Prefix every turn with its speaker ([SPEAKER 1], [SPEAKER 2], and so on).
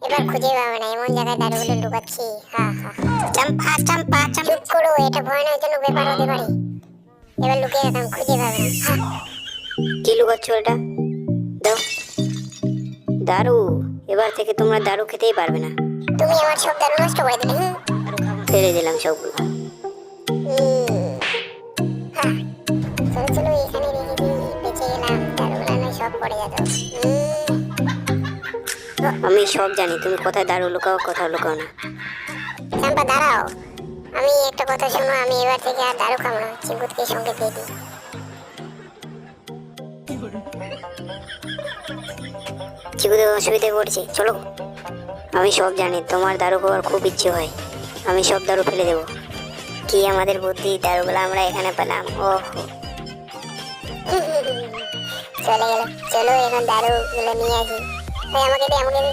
[SPEAKER 1] এবার খুঁজে পাবে না, এমন জায়গায় দারুগুলো লুকাচ্ছি। হা হা চম্পা চম্পা চুপ করো, এটা ভয়ানকজনক ব্যাপার হতে পারে। এবার লুকিয়ে রাখলাম, খুঁজে পাবে না।
[SPEAKER 2] কি লুকাচ্ছ এটা? দাও দারু। এবার থেকে তোমরা দারু খেতেই পারবে না।
[SPEAKER 1] তুমি আমার সব দারু নষ্ট করে দিলে।
[SPEAKER 2] ফেলে দিলাম সবগুলো।
[SPEAKER 1] হ্যাঁ, চলো চলো, এখানে রেখে দিই, বেঁচে গেলাম। দারুগুলো নয় সব পড়ে যেত।
[SPEAKER 2] আমি সব জানি তুমি কোথায় দারু লুকাও, কোথাও লুকাও না।
[SPEAKER 1] চম্পা দাঁড়াও, আমি একটা কথা শোনো, আমি এবার থেকে আর দারু খাবো না। চিবুতকে সঙ্গে দিয়ে দিই।
[SPEAKER 2] চিকু তো অসুবিধায় পড়ছে, চলো। আমি সব জানি তোমার দারু খাওয়ার খুব ইচ্ছে হয়, আমি সব দারু ফেলে দেবো। কি আমাদের বুদ্ধি, দারুগুলো আমরা এখানে পেলাম। ও
[SPEAKER 1] চলে গেল। চলো এখন দারুগুলো নিয়ে আসি। আমাকে দে, আমাকে দে।